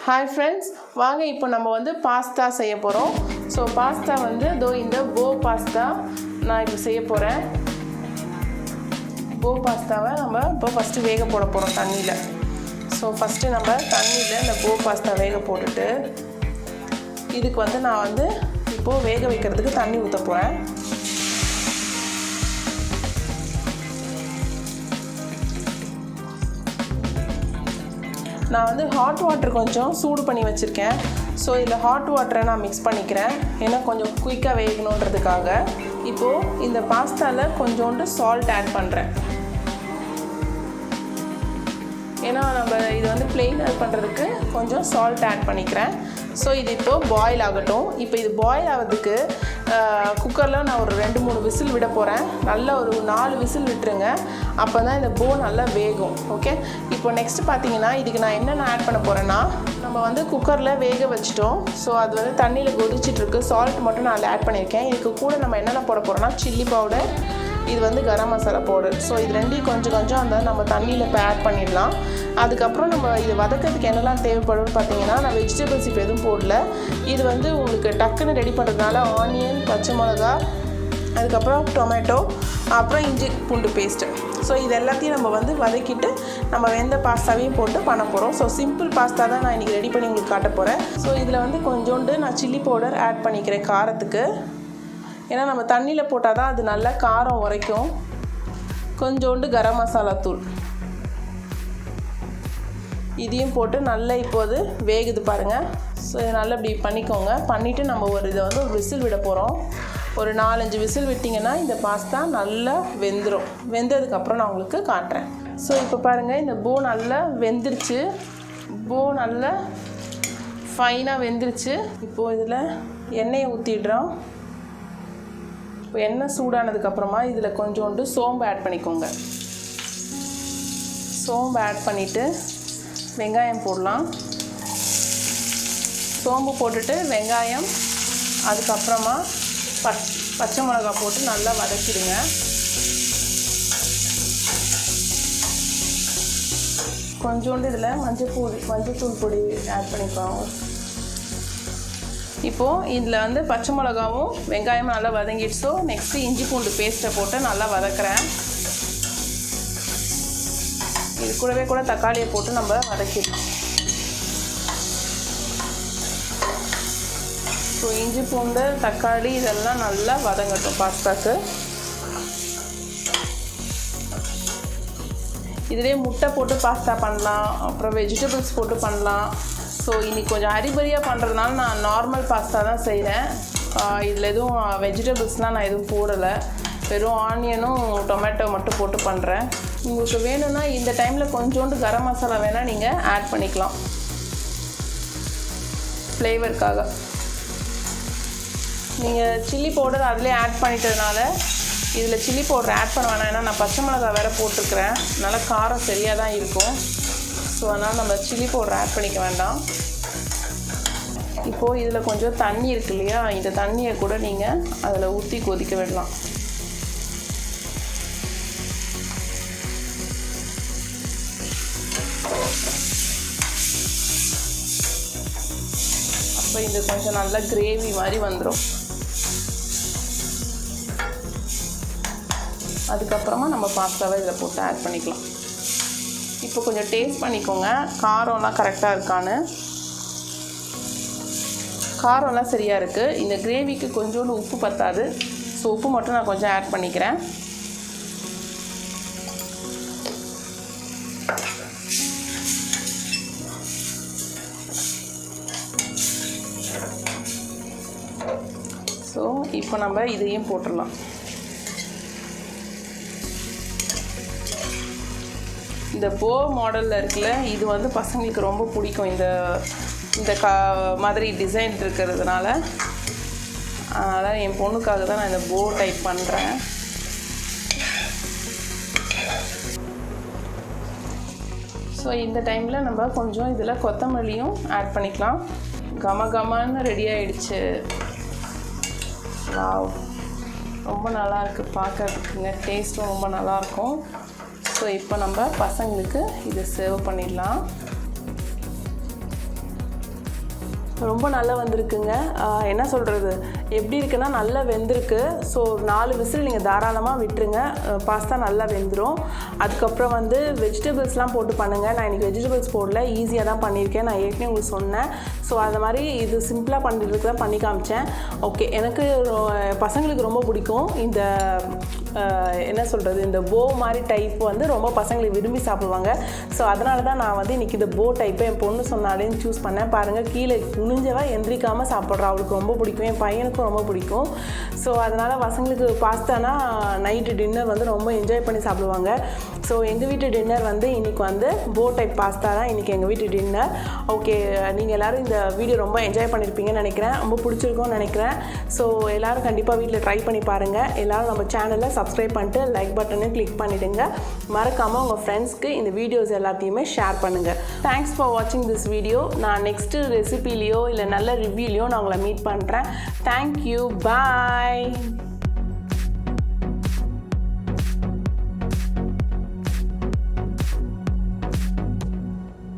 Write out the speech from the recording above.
Hi friends, வாங்க இப்போ நம்ம வந்து பாஸ்தா செய்ய போகிறோம். ஸோ பாஸ்தா வந்து இந்த போ பாஸ்தா நான் இப்போ செய்ய போகிறேன். போ பாஸ்தாவை நம்ம இப்போ ஃபஸ்ட்டு வேக போட போகிறோம் தண்ணியில். ஸோ ஃபஸ்ட்டு நம்ம தண்ணியில் இந்த போ பாஸ்தா வேக போட்டுட்டு இதுக்கு வந்து நான் வந்து இப்போது வேக வைக்கிறதுக்கு தண்ணி ஊற்ற போகிறேன். நான் வந்து ஹாட் வாட்டர் கொஞ்சம் சூடு பண்ணி வச்சுருக்கேன். ஸோ இதில் ஹாட் வாட்டரை நான் மிக்ஸ் பண்ணிக்கிறேன், ஏன்னா கொஞ்சம் குயிக்காக வேகணுன்றதுக்காக. இப்போது இந்த பாஸ்தாவில் கொஞ்சோண்டு சால்ட் ஆட் பண்ணுறேன், ஏன்னா நம்ம இது வந்து ப்ளெயின் பண்ணுறதுக்கு கொஞ்சம் சால்ட் ஆட் பண்ணிக்கிறேன். ஸோ இது இப்போது பாயில் ஆகட்டும். இப்போ இது பாயில் ஆகிறதுக்கு குக்கரில் நான் ஒரு 2-3 விசில் விட போகிறேன். நல்லா ஒரு 4 விசில் விட்டுருங்க, அப்போ தான் இந்த போ நல்லா வேகும். ஓகே, இப்போ நெக்ஸ்ட்டு பார்த்தீங்கன்னா இதுக்கு நான் என்னென்ன ஆட் பண்ண போகிறேன்னா, நம்ம வந்து குக்கரில் வேக வச்சிட்டோம். ஸோ அது வந்து தண்ணியில் கொதிச்சிட்ருக்கு. சால்ட் மட்டும் நான் அதில் ஆட் பண்ணியிருக்கேன். இதுக்கு கூட நம்ம என்னென்ன போட போகிறோன்னா, சில்லி பவுடர், இது வந்து கரம் மசாலா பவுடர். ஸோ இது ரெண்டையும் கொஞ்சம் அந்த நம்ம தண்ணியில் இப்போ ஆட் பண்ணிடலாம். அதுக்கப்புறம் நம்ம இது வதக்கிறதுக்கு என்னெல்லாம் தேவைப்படும்னு பார்த்தீங்கன்னா, நான் வெஜிடபிள்ஸ் இப்போ எதுவும் போடல. இது வந்து உங்களுக்கு டக்குன்னு ரெடி பண்ணுறதுனால ஆனியன், பச்சை மிளகா, அதுக்கப்புறம் டொமேட்டோ, அப்புறம் இஞ்சி பூண்டு பேஸ்ட்டு. ஸோ இது எல்லாத்தையும் நம்ம வந்து வதக்கிட்டு நம்ம வெந்த பாஸ்தாவையும் போட்டு பண்ண போகிறோம். ஸோ சிம்பிள் பாஸ்தா தான் நான் இன்றைக்கி ரெடி பண்ணி உங்களுக்கு காட்ட போகிறேன். ஸோ இதில் வந்து கொஞ்சோண்டு நான் சில்லி பவுடர் ஆட் பண்ணிக்கிறேன் காரத்துக்கு, ஏன்னா நம்ம தண்ணியில் போட்டால் தான் அது நல்லா காரம் உரைக்கும். கொஞ்சோண்டு கரம் மசாலா தூள் இதையும் போட்டு நல்லா இப்போது வேகுது பாருங்கள். ஸோ இதை நல்லா இப்படி பண்ணிக்கோங்க. பண்ணிவிட்டு நம்ம இதை வந்து ஒரு விசில் விட போகிறோம். ஒரு 4-5 விசில் விட்டிங்கன்னா இந்த பாஸ்தா நல்லா வெந்துடும். வெந்ததுக்கப்புறம் நான் உங்களுக்கு காட்டுறேன். ஸோ இப்போ பாருங்கள், இந்த போ நல்லா வெந்துருச்சு. போ நல்லா ஃபைனாக வெந்துருச்சு. இப்போது இதில் எண்ணெயை ஊற்றிடுறோம். இப்போ எண்ணெய் சூடானதுக்கப்புறமா இதில் கொஞ்சோண்டு சோம்பு ஆட் பண்ணிக்கோங்க. சோம்பு ஆட் பண்ணிவிட்டு வெங்காயம் போடலாம். சோம்பு போட்டுட்டு வெங்காயம், அதுக்கப்புறமா பச்சை மிளகா போட்டு நல்லா வதக்கிடுங்க. கொஞ்சோண்டு இதில் மஞ்சத்தூள் பொடி ஆட் பண்ணிக்கோங்க. இப்போது இதில் வந்து பச்சை மிளகாவும் வெங்காயமும் நல்லா வதங்கிடுச்சோ, நெக்ஸ்ட்டு இஞ்சி பூண்டு பேஸ்ட்டை போட்டு நல்லா வதக்குறேன். இது கூடவே தக்காளியை போட்டு நம்ம வதக்கிடலாம். ஸோ இஞ்சி பூண்டு, தக்காளி இதெல்லாம் நல்லா வதங்கட்டும் பாஸ்தாக்கு. இதிலே முட்டை போட்டு பாஸ்தா பண்ணலாம், அப்புறம் வெஜிடபிள்ஸ் போட்டு பண்ணலாம். ஸோ இன்றைக்கி கொஞ்சம் அரிபரியாக பண்ணுறதுனால நான் நார்மல் பாஸ்தா தான் செய்கிறேன். இதில் எதுவும் வெஜிடபிள்ஸ்லாம் நான் எதுவும் போடலை, வெறும் ஆனியனும் டொமேட்டோ மட்டும் போட்டு பண்ணுறேன். உங்களுக்கு வேணும்னா இந்த டைமில் கொஞ்சோண்டு கரம் மசாலா வேணால் நீங்கள் ஆட் பண்ணிக்கலாம் ஃப்ளேவருக்காக. நீங்கள் சில்லி பவுடர் அதிலே ஆட் பண்ணிட்டதுனால இதில் சில்லி பவுடர் ஆட் பண்ண வேணாம், ஏன்னா நான் பச்சை மிளகா வேறு போட்டிருக்கிறேன், நல்லா காரம் சரியாக தான் இருக்கும். ஸோ அதனால் நம்ம சில்லி பவுடர் ஆட் பண்ணிக்க வேண்டாம். இப்போது இதில் கொஞ்சம் தண்ணி இருக்கு இல்லையா, இந்த தண்ணியை கூட நீங்கள் அதில் ஊற்றி கொதிக்க விடலாம். அப்போ இது கொஞ்சம் நல்லா கிரேவி மாதிரி வந்துடும். அதுக்கப்புறமா நம்ம பாஸ்தாவை இதில் போட்டு ஆட் பண்ணிக்கலாம். இப்போ கொஞ்சம் டேஸ்ட் பண்ணிக்கோங்க, காரம்லாம் கரெக்டாக இருக்கான்னு. காரம்லாம் சரியாக இருக்குது. இந்த கிரேவிக்கு கொஞ்சோண்டு உப்பு பத்தாது. ஸோ உப்பு மட்டும் நான் கொஞ்சம் ஆட் பண்ணிக்கிறேன். ஸோ இப்போ நம்ம இதையும் போட்டுடலாம். இந்த போ மாடலில் இருக்குல்ல, இது வந்து பசங்களுக்கு ரொம்ப பிடிக்கும். இந்த மாதிரி டிசைன் இருக்கிறதுனால, அதனால் என் பொண்ணுக்காக தான் நான் இந்த போ டைப் பண்ணுறேன். ஸோ இந்த டைமில் நம்ம கொஞ்சம் இதில் கொத்தமல்லியும் ஆட் பண்ணிக்கலாம். கமகமான்னு ரெடி ஆகிடுச்சு. வாவ், ரொம்ப நல்லாயிருக்கு பார்க்கறதுக்குங்க, டேஸ்ட்டும் ரொம்ப நல்லாயிருக்கும். ஸோ இப்போ நம்ம பசங்களுக்கு இதை சர்வ் பண்ணிடலாம். ரொம்ப நல்லா வந்திருக்குங்க. என்ன சொல்கிறது, எப்படி இருக்குன்னா நல்லா வெந்திருக்கு. ஸோ 4 விசில் நீங்கள் தாராளமாக விட்டுருங்க, பாஸ்தா நல்லா வெந்துடும். அதுக்கப்புறம் வந்து வெஜிடபிள்ஸ்லாம் போட்டு பண்ணுங்கள். நான் இன்றைக்கி வெஜிடபிள்ஸ் போடல, ஈஸியாக தான் பண்ணியிருக்கேன். நான் ஏற்கனவே உங்களுக்கு சொன்னேன். ஸோ அது மாதிரி இது சிம்பிளாக பண்ணுறதுக்கு தான் பண்ணி காமிச்சேன். ஓகே, எனக்கு பசங்களுக்கு ரொம்ப பிடிக்கும் இந்த என்ன சொல்கிறது, இந்த போ மாதிரி டைப் வந்து ரொம்ப பசங்களுக்கு விரும்பி சாப்பிடுவாங்க. ஸோ அதனால தான் நான் வந்து இன்றைக்கி இந்த போ டைப்பை என் பொண்ணு சொன்னாலேன்னு சூஸ் பண்ணேன். பாருங்கள், கீழே குனிஞ்சவா எந்திரிக்காமல் சாப்பிட்றா. அவளுக்கு ரொம்ப பிடிக்கும், என் பையனுக்கும் ரொம்ப பிடிக்கும். ஸோ அதனால் பசங்களுக்கு பாஸ்தானா நைட்டு டின்னர் வந்து ரொம்ப என்ஜாய் பண்ணி சாப்பிடுவாங்க. ஸோ எங்கள் வீட்டு டின்னர் வந்து இன்றைக்கி வந்து போ டைப் பாஸ்தா தான் இன்றைக்கி எங்கள் வீட்டு டின்னர். ஓகே, நீங்கள் எல்லோரும் இந்த வீடியோ ரொம்ப என்ஜாய் பண்ணியிருப்பீங்கன்னு நினைக்கிறேன், ரொம்ப பிடிச்சிருக்கும்னு நினைக்கிறேன். ஸோ எல்லோரும் கண்டிப்பாக வீட்டில் ட்ரை பண்ணி பாருங்கள். எல்லோரும் நம்ம சேனலை சப்ஸ்கிரைப் பண்ணிட்டு லைக் பட்டனை கிளிக் பண்ணிவிடுங்க. மறக்காமல் உங்கள் ஃப்ரெண்ட்ஸ்க்கு இந்த வீடியோஸ் எல்லாத்தையுமே ஷேர் பண்ணுங்கள். தேங்க்ஸ் ஃபார் வாட்சிங் திஸ் வீடியோ. நான் நெக்ஸ்ட்டு ரெசிபிலையோ இல்லை நல்ல ரிவ்யூலையோ நான் உங்களை மீட் பண்ணுறேன். தேங்க்யூ, பாய்.